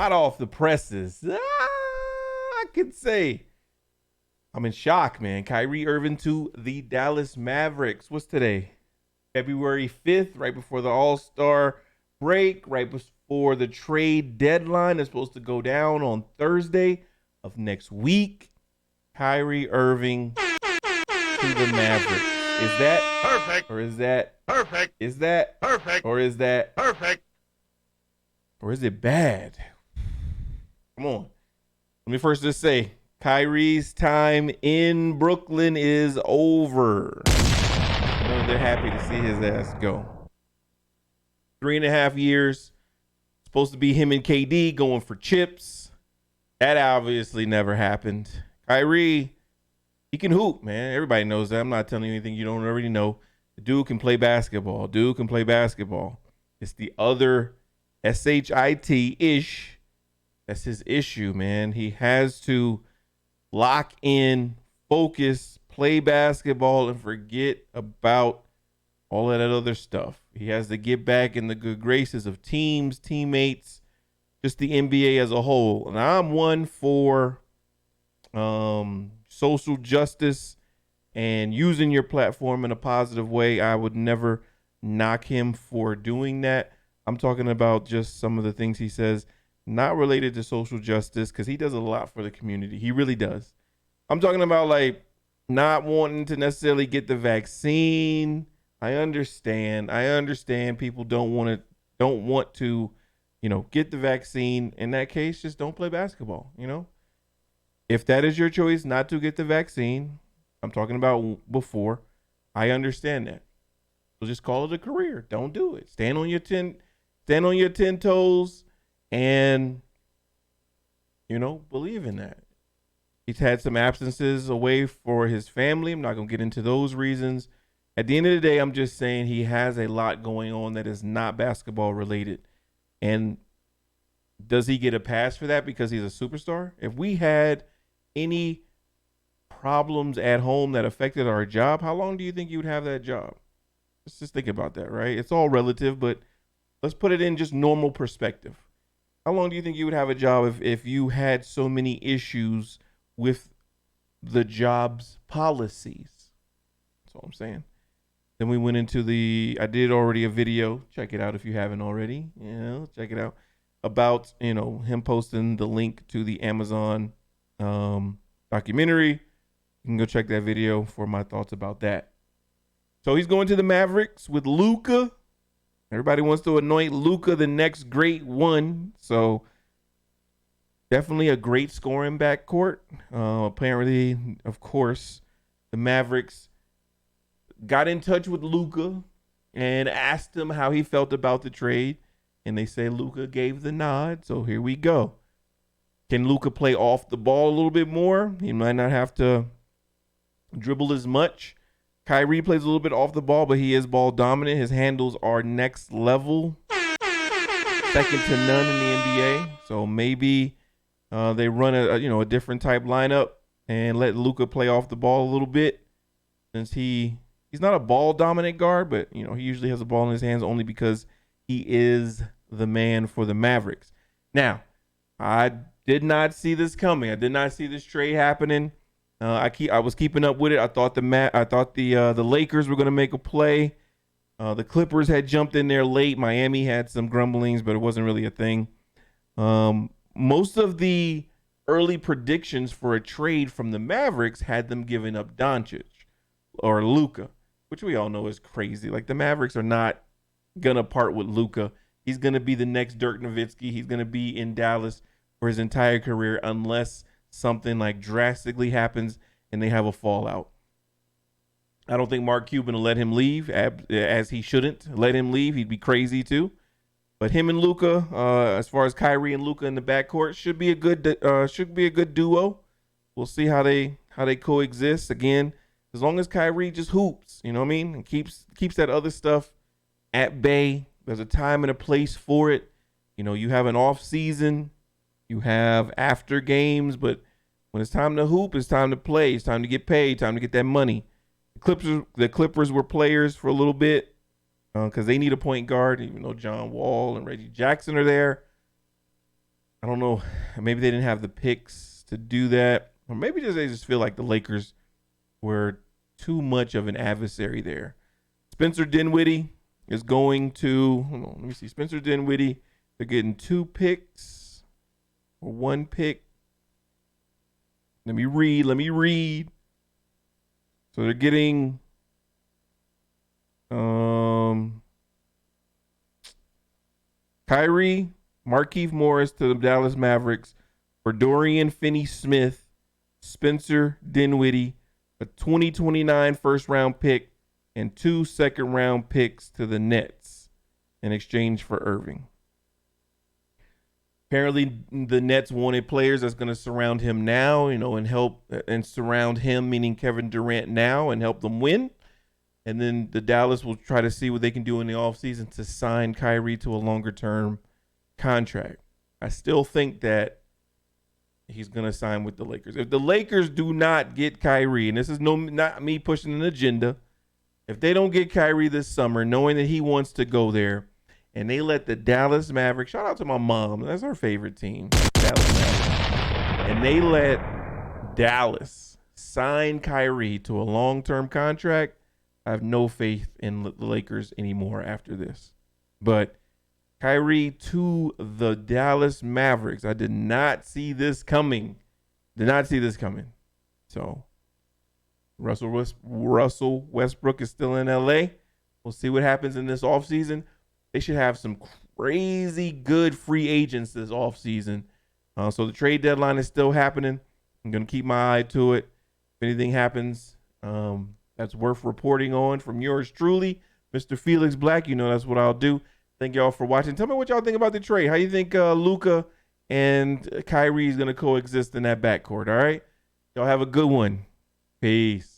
hot off the presses. I could say I'm in shock, man. Kyrie Irving to the Dallas Mavericks. What's today? February 5th, right before the All-Star break, right before the trade deadline is supposed to go down on Thursday of next week. Kyrie Irving to the Mavericks. Is that perfect? Or is that Perfect. Is that Perfect. Or is that Perfect. Or is it bad? Come on. Let me first just say, Kyrie's time in Brooklyn is over. They're happy to see his ass go. 3.5 years. Supposed to be him and KD going for chips. That obviously never happened. Kyrie, he can hoop, man. Everybody knows that. I'm not telling you anything you don't already know. The dude can play basketball. It's the other SHIT-ish. That's his issue, man. He has to lock in, focus, play basketball, and forget about all of that other stuff. He has to get back in the good graces of teams, teammates, just the NBA as a whole. And I'm one for social justice and using your platform in a positive way. I would never knock him for doing that. I'm talking about just some of the things he says not related to social justice, because he does a lot for the community. He really does. I'm talking about like not wanting to necessarily get the vaccine. I understand people don't want to, get the vaccine. In that case, just don't play basketball, If that is your choice not to get the vaccine, I'm talking about before, I understand that. So just call it a career. Don't do it. Stand on your 10 toes and, believe in that. He's had some absences away for his family. I'm not going to get into those reasons. At the end of the day, I'm just saying he has a lot going on that is not basketball related. And does he get a pass for that because he's a superstar? If we had any problems at home that affected our job, how long do you think you would have that job? Let's just think about that, right? It's all relative, but let's put it in just normal perspective. How long do you think you would have a job if you had so many issues with the job's policies? That's all I'm saying. Then we went into I did already a video. Check it out if you haven't already. Check it out. About, him posting the link to the Amazon documentary. You can go check that video for my thoughts about that. So he's going to the Mavericks with Luka. Everybody wants to anoint Luka the next great one. So definitely a great scoring backcourt. Apparently, of course, the Mavericks got in touch with Luka and asked him how he felt about the trade. And they say Luka gave the nod. So here we go. Can Luka play off the ball a little bit more? He might not have to dribble as much. Kyrie plays a little bit off the ball, but he is ball dominant. His handles are next level. Second to none in the NBA. So maybe they run a different type lineup and let Luka play off the ball a little bit, since he's not a ball dominant guard, but he usually has a ball in his hands only because he is the man for the Mavericks. Now, I did not see this coming. I did not see this trade happening. I was keeping up with it. I thought the Lakers were going to make a play. The Clippers had jumped in there late. Miami had some grumblings, but it wasn't really a thing. Most of the early predictions for a trade from the Mavericks had them giving up Doncic or Luka, which we all know is crazy. Like, the Mavericks are not going to part with Luka. He's going to be the next Dirk Nowitzki. He's going to be in Dallas for his entire career unless something like drastically happens and they have a fallout. I don't think Mark Cuban will let him leave, as he shouldn't let him leave. He'd be crazy too. But him and Luka, as far as Kyrie and Luka in the backcourt, should be a good duo. We'll see how they coexist. Again, as long as Kyrie just hoops, and keeps that other stuff at bay. There's a time and a place for it. You have an off season, you have after games, but when it's time to hoop, it's time to play. It's time to get paid. Time to get that money. The Clippers were players for a little bit because they need a point guard, even though John Wall and Reggie Jackson are there. I don't know. Maybe they didn't have the picks to do that. Or maybe they just feel like the Lakers were too much of an adversary there. Spencer Dinwiddie is going to, hold on, let me see. Spencer Dinwiddie, they're getting 2 picks or 1 pick. Let me read. So they're getting Kyrie, Markieff Morris to the Dallas Mavericks for Dorian Finney-Smith, Spencer Dinwiddie, a 2029 first-round pick, and 2 second-round picks to the Nets in exchange for Irving. Apparently, the Nets wanted players that's going to surround him now, and help and surround him, meaning Kevin Durant now, and help them win. And then the Dallas will try to see what they can do in the offseason to sign Kyrie to a longer-term contract. I still think that he's going to sign with the Lakers. If the Lakers do not get Kyrie, and this is not me pushing an agenda, if they don't get Kyrie this summer, knowing that he wants to go there, and they let the Dallas Mavericks, shout out to my mom, that's our favorite team, Dallas Mavericks, and they let Dallas sign Kyrie to a long-term contract, I have no faith in the Lakers anymore after this. But Kyrie to the Dallas Mavericks, I did not see this coming. So Russell Westbrook is still in LA. We'll see what happens in this offseason. They should have some crazy good free agents this offseason. So the trade deadline is still happening. I'm going to keep my eye to it. If anything happens that's worth reporting on from yours truly, Mr. Felix Black, that's what I'll do. Thank y'all for watching. Tell me what y'all think about the trade. How you think Luka and Kyrie is going to coexist in that backcourt, all right? Y'all have a good one. Peace.